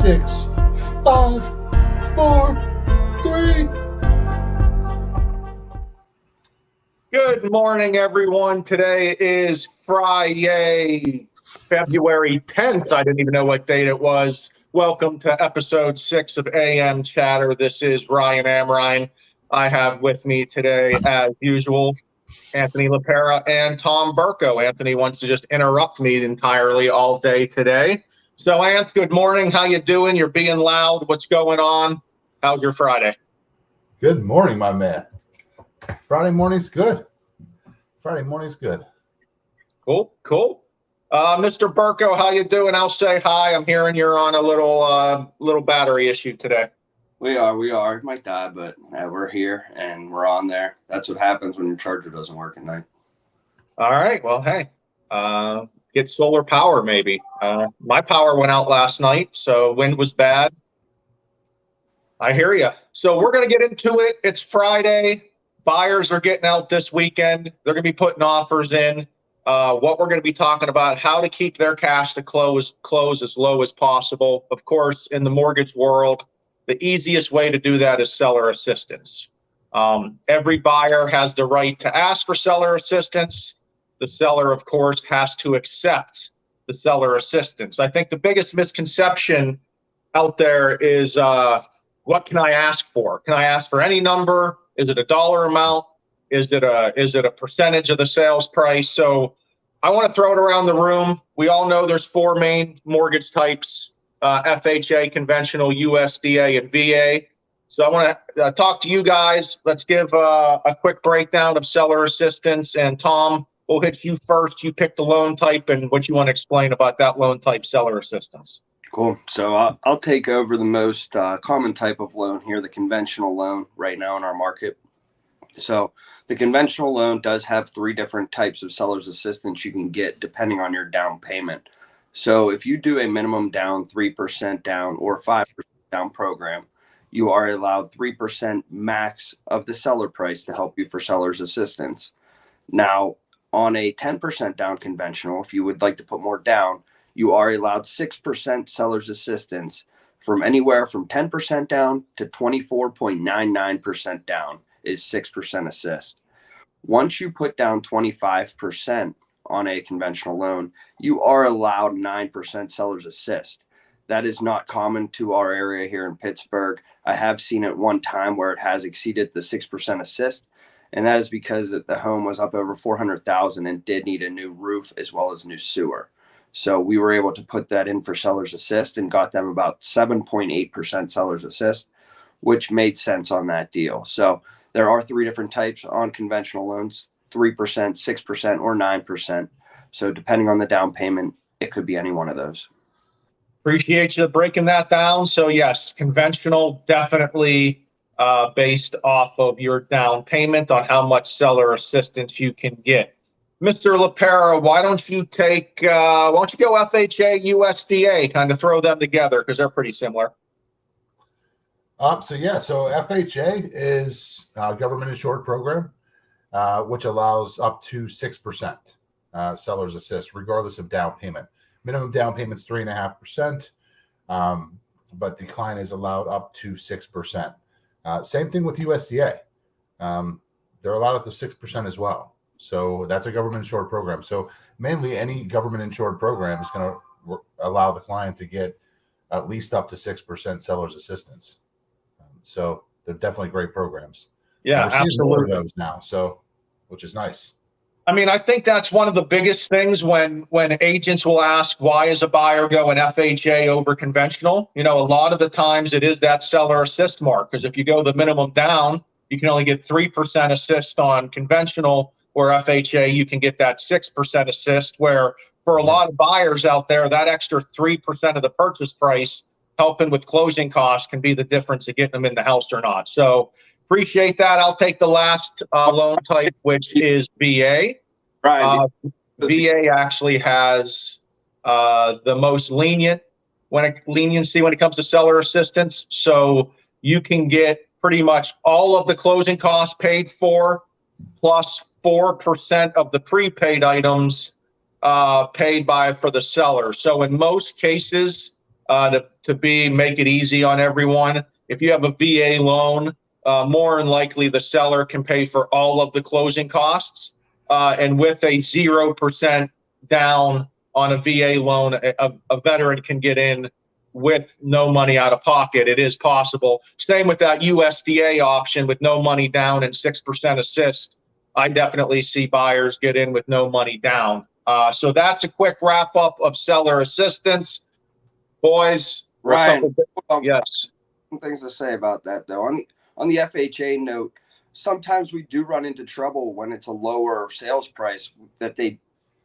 6, 5, 4, 3. Good morning, everyone. Today is Friday, February 10th. I didn't even know what date it was. Welcome to episode 6 of AM Chatter. This is Ryan Amrine. I have with me today, as usual, Anthony LaPera and Tom Burko. Anthony wants to just interrupt me entirely all day today. So, Anth, good morning. How you doing? You're being loud. What's going on? How's your Friday? Good morning, my man. Friday morning's good. Cool. Mr. Burko, how you doing? I'll say hi. I'm hearing you're on a little battery issue today. We are. It might die, but we're here and we're on there. That's what happens when your charger doesn't work at night. All right. Well, hey, get solar power maybe. My power went out last night, so wind was bad. I hear you. So we're going to get into it. It's Friday. Buyers are getting out this weekend. They're going to be putting offers in. What we're going to be talking about, how to keep their cash to close as low as possible. Of course, in the mortgage world, the easiest way to do that is seller assistance. Every buyer has the right to ask for seller assistance. The seller, of course, has to accept the seller assistance. I think the biggest misconception out there is, what can I ask for? Can I ask for any number? Is it a dollar amount? Is it a percentage of the sales price? So I want to throw it around the room. We all know there's 4 main mortgage types, FHA, conventional, USDA, and VA. So I want to talk to you guys. Let's give a quick breakdown of seller assistance. And Tom, we'll hit you first. You pick the loan type and what you want to explain about that loan type seller assistance. Cool. So I'll take over the most common type of loan here, the conventional loan right now in our market. So the conventional loan does have 3 different types of seller's assistance you can get depending on your down payment. So if you do a minimum down, 3% down, or 5% down program, you are allowed 3% max of the seller price to help you for seller's assistance. Now, on a 10% down conventional, if you would like to put more down, you are allowed 6% seller's assistance from anywhere from 10% down to 24.99% down is 6% assist. Once you put down 25% on a conventional loan, you are allowed 9% seller's assist. That is not common to our area here in Pittsburgh. I have seen it one time where it has exceeded the 6% assist, and that is because the home was up over $400,000 and did need a new roof as well as new sewer. So we were able to put that in for seller's assist and got them about 7.8% seller's assist, which made sense on that deal. So there are 3 different types on conventional loans, 3%, 6%, or 9%. So depending on the down payment, it could be any one of those. Appreciate you breaking that down. So yes, conventional definitely based off of your down payment on how much seller assistance you can get. Mr. LaPera, why don't you go FHA, USDA, kind of throw them together because they're pretty similar. So FHA is a government insured program, which allows up to 6% seller's assist, regardless of down payment. Minimum down payment is 3.5%, but the client is allowed up to 6%. Same thing with USDA. They're allowed up to 6% as well. So that's a government insured program. So mainly any government insured program is going to allow the client to get at least up to 6% seller's assistance. So they're definitely great programs. Yeah, absolutely. More of those now, so which is nice. I mean, I think that's one of the biggest things when agents will ask, why is a buyer going FHA over conventional? You know, a lot of the times it is that seller assist mark, because if you go the minimum down, you can only get 3% assist on conventional, or FHA, you can get that 6% assist, where for a lot of buyers out there, that extra 3% of the purchase price helping with closing costs can be the difference of getting them in the house or not. So appreciate that. I'll take the last loan type, which is VA. Right. VA actually has the most leniency when it comes to seller assistance. So you can get pretty much all of the closing costs paid for, plus 4% of the prepaid items paid for the seller. So in most cases, to make it easy on everyone. If you have a VA loan, more than likely the seller can pay for all of the closing costs. And with a 0% down on a VA loan, a veteran can get in with no money out of pocket. It is possible. Same with that USDA option with no money down and 6% assist. I definitely see buyers get in with no money down. So that's a quick wrap up of seller assistance. Boys, Ryan, yes. Some things to say about that though. On the FHA note, sometimes we do run into trouble when it's a lower sales price that they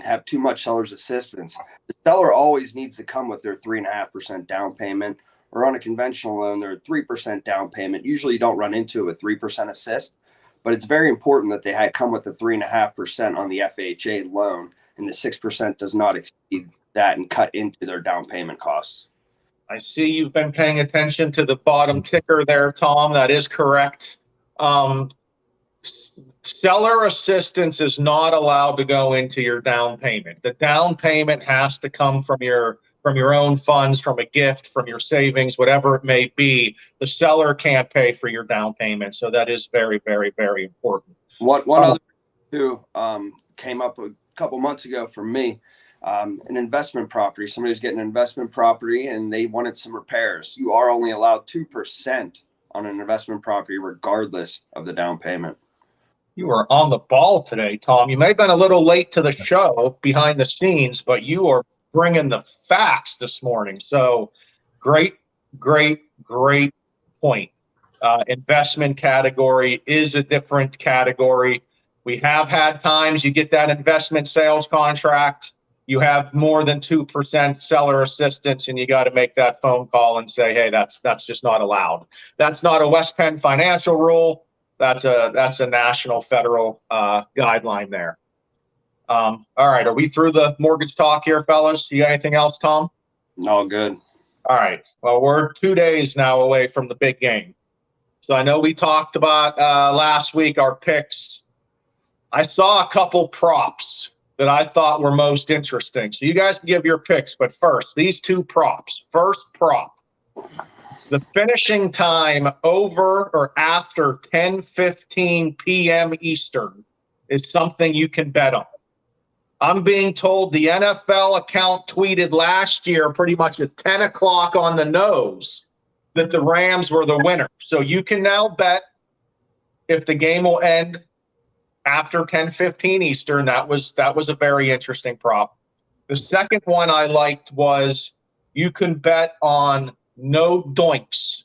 have too much seller's assistance. The seller always needs to come with their 3.5% down payment, or on a conventional loan, they're 3% down payment. Usually you don't run into a 3% assist, but it's very important that they come with the 3.5% on the FHA loan, and the 6% does not exceed that and cut into their down payment costs. I see you've been paying attention to the bottom ticker there, Tom. That is correct. Seller assistance is not allowed to go into your down payment. The down payment has to come from your own funds, from a gift, from your savings, whatever it may be. The seller can't pay for your down payment. So that is very, very, very important. One other too came up a couple months ago for me. An investment property. Somebody was getting an investment property and they wanted some repairs. You are only allowed 2% on an investment property, regardless of the down payment. You are on the ball today, Tom. You may have been a little late to the show behind the scenes, but you are bringing the facts this morning. So great point. Investment category is a different category. We have had times you get that investment sales contract, you have more than 2% seller assistance, and you got to make that phone call and say, hey, that's just not allowed. That's not a West Penn financial rule. That's a national federal guideline there. All right, are we through the mortgage talk here, fellas? You got anything else, Tom? All good. All right. Well, we're 2 days now away from the big game. So I know we talked about last week our picks. I saw a couple props that I thought were most interesting. So you guys can give your picks, but first, these two props. First prop, the finishing time over or after 10:15 p.m. Eastern is something you can bet on. I'm being told the NFL account tweeted last year pretty much at 10 o'clock on the nose that the Rams were the winner. So you can now bet if the game will end after 10:15 Eastern. That was a very interesting prop. The second one I liked was you can bet on no doinks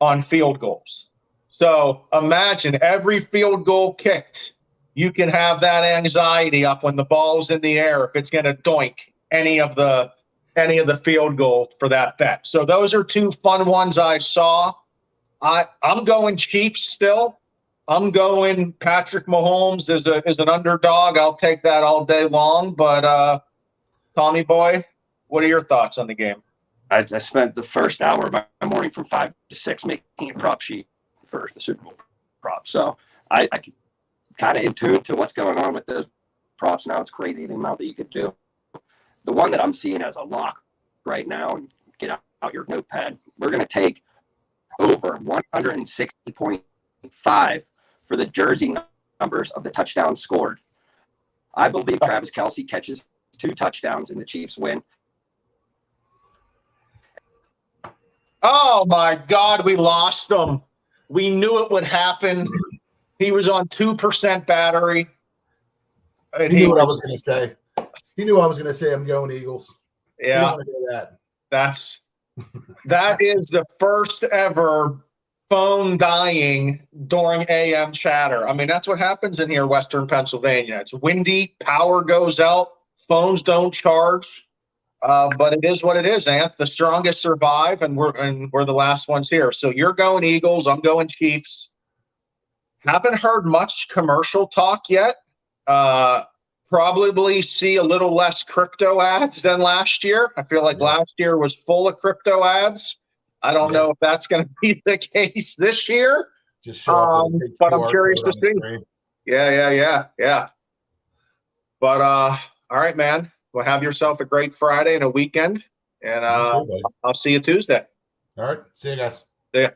on field goals. So imagine every field goal kicked, you can have that anxiety up when the ball's in the air if it's going to doink any of the field goal for that bet. So those are two fun ones I saw. I'm going Chiefs still. I'm going Patrick Mahomes as an underdog. I'll take that all day long. But Tommy boy, what are your thoughts on the game? I spent the first hour of my morning from 5 to 6 making a prop sheet for the Super Bowl prop. So I kind of in tune to what's going on with those props now. It's crazy the amount that you could do. The one that I'm seeing as a lock right now, and get out your notepad, we're going to take over 160.5 for the jersey numbers of the touchdowns scored. I believe Travis Kelce catches 2 touchdowns and the Chiefs win. Oh, my God, we lost him. We knew it would happen. He was on 2% battery. He knew what I was going to say. He knew I was going to say I'm going Eagles. Yeah, that is the first ever phone dying during AM chatter. I mean, that's what happens in here, Western Pennsylvania. It's windy, power goes out, phones don't charge. But it is what it is, Anth. The strongest survive, and we're the last ones here. So you're going Eagles, I'm going Chiefs. Haven't heard much commercial talk yet. Probably see a little less crypto ads than last year. I feel like last year was full of crypto ads. I don't know if that's going to be the case this year. Just show up with a big but I'm QR curious to code on the see. screen. Yeah. But all right, man. Well, have yourself a great Friday and a weekend. And You too, buddy. I'll see you Tuesday. All right. See you guys. See ya.